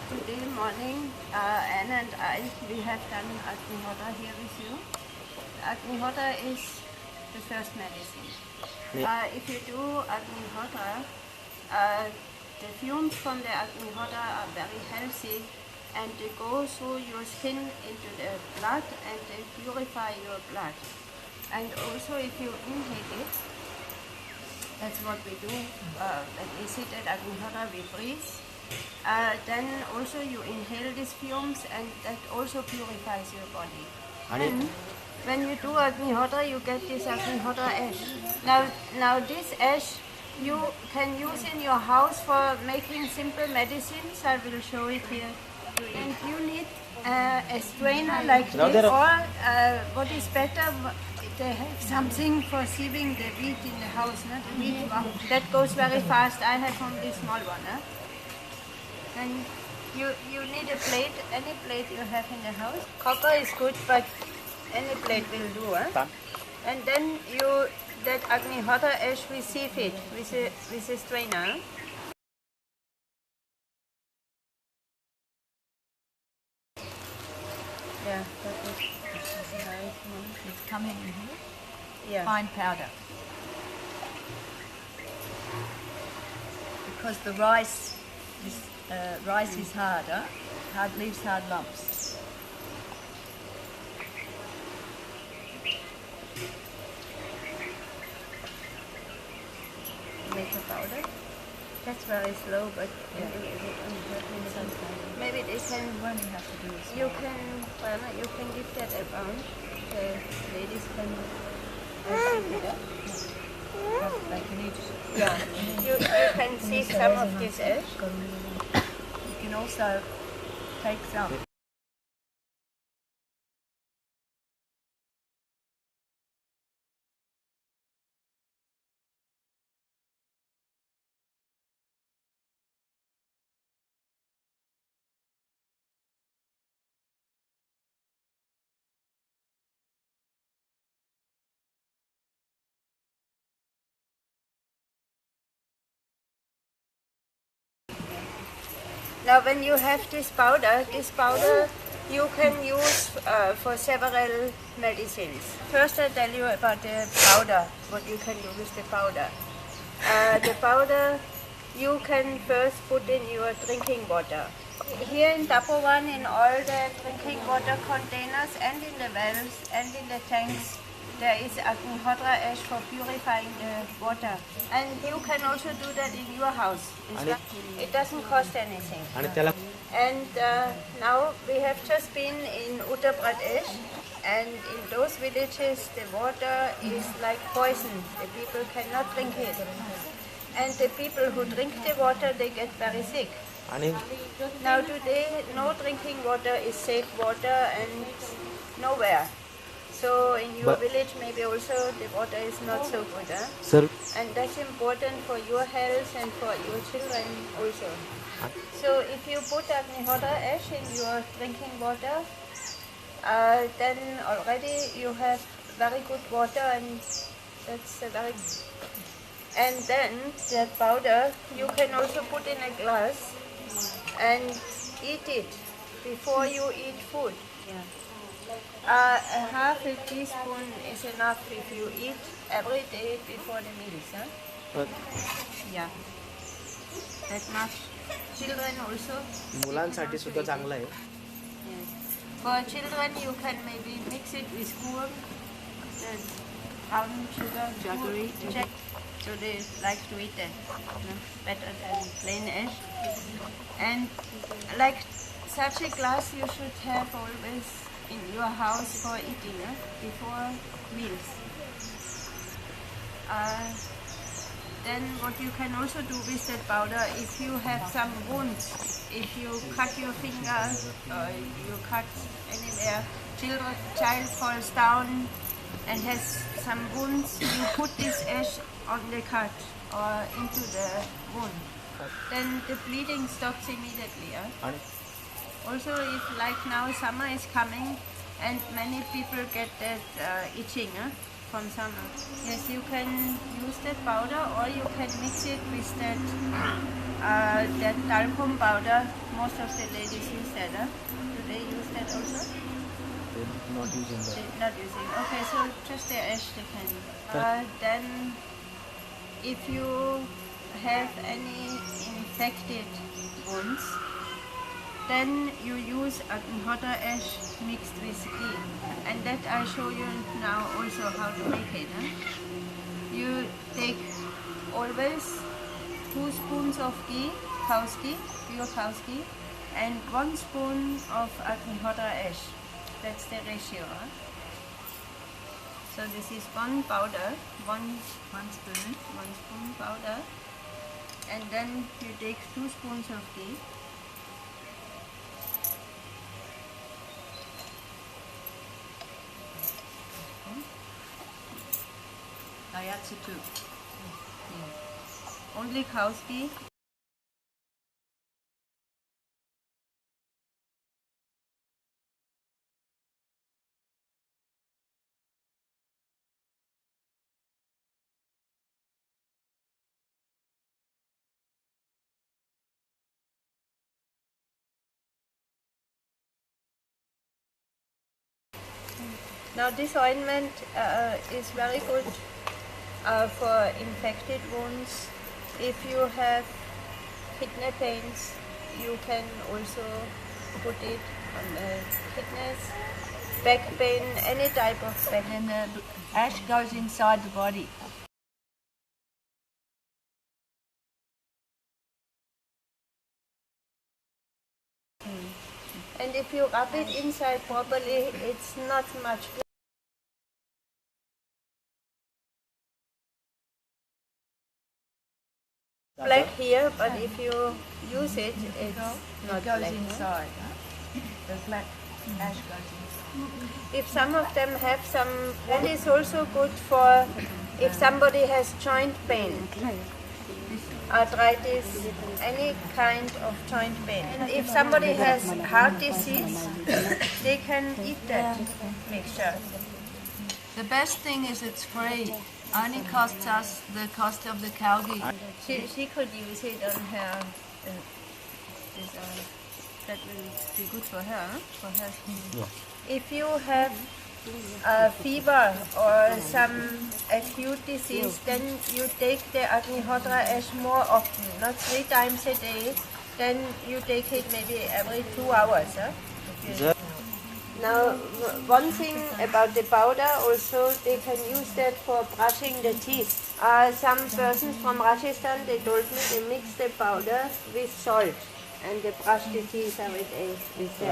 Today morning, Anna and I, we have done Agnihotra here with you. Agnihotra is the first medicine. If you do Agnihotra, the fumes from the Agnihotra are very healthy and they go through your skin into the blood and they purify your blood. And also if you inhale it, that's what we do. When we sit at Agnihotra, we breathe. Then also you inhale these fumes and that also purifies your body. And when you do Agnihotra, you get this Agnihotra ash. Now this ash you can use in your house for making simple medicines. I will show it here. And you need a strainer like this, or what is better, they have something for sieving the wheat in the house. The wheat that goes very fast. I have only small one. And you need a plate, any plate you have in the house. Copper is good, but any plate will do. And then that Agnihotra ash, we sieve it with a strainer. Yeah, It's coming in here. yeah. Fine powder. Because the rice is harder, leaves hard lumps. Make a powder. That's very slow, but maybe they can. One you have to do is You can give that around. The ladies can. they can each. Yeah, you can see some of this ash. You can also take some. Now when you have this powder you can use for several medicines. First I tell you about the powder, what you can do with the powder. The powder you can first put in your drinking water. Here in Tapovan, in all the drinking water containers and in the wells and in the tanks, there is Agnihotra ash for purifying the water. And you can also do that in your house. It doesn't cost anything. And now we have just been in Uttar Pradesh, and in those villages the water is like poison. The people cannot drink it. And the people who drink the water, they get very sick. Now today, no drinking water is safe water and nowhere. So in your village maybe also the water is not so good. Sir, And that's important for your health and for your children also. So if you put Agnihotra ash in your drinking water, then already you have very good water, and that's a very. And then that powder you can also put in a glass and eat it before you eat food. A half a teaspoon is enough if you eat every day before the meals. Yeah, that much. Children also. मुलांसाठी सुद्धा चांगलं आहे. Yes. For children, you can maybe mix it with gur, the brown sugar, jaggery, so they like to eat that, better than plain ash. And like such a glass you should have always in your house for eating, before meals. Then what you can also do with that powder, if you have some wounds, if you cut your finger or you cut anywhere, child falls down and has some wounds, you put this ash on the cut or into the wound. Then the bleeding stops immediately. Also, if like now summer is coming and many people get that itching, from summer. Yes, you can use that powder, or you can mix it with that talcum powder. Most of the ladies use that. Do they use that also? They're not using that. They're not using. Okay, so just the ash they can. Then, if you have any infected wounds, then you use Agnihotra ash mixed with ghee, and that I show you now also how to make it. You take always 2 spoons of ghee, cow's ghee, pure cow's ghee, and 1 spoon of Agnihotra ash. That's the ratio. So this is 1 powder, one spoon powder, and then you take 2 spoons of ghee. Only cow's ghee. Now this ointment is very good for infected wounds. If you have kidney pains, you can also put it on the kidneys. Back pain, any type of back pain. Then the ash goes inside the body. And if you rub it inside properly, it's not much black here, but if you use it, it's not It goes black. inside. The black ash goes inside. If some of them have some, that is also good for if somebody has joint pain, arthritis, any kind of joint pain. And if somebody has heart disease, they can eat that mixture. The best thing is it's free. Only costs us the cost of the cow ghee. She could use it on her. That will be good for her. For her skin. Yeah. If you have fever or some acute disease, then you take the Agnihotra ash more often, not 3 times a day. Then you take it maybe every 2 hours. Now, one thing about the powder also, they can use that for brushing the teeth. Some persons from Rajasthan, they told me they mix the powder with salt and they brush the teeth every day with that.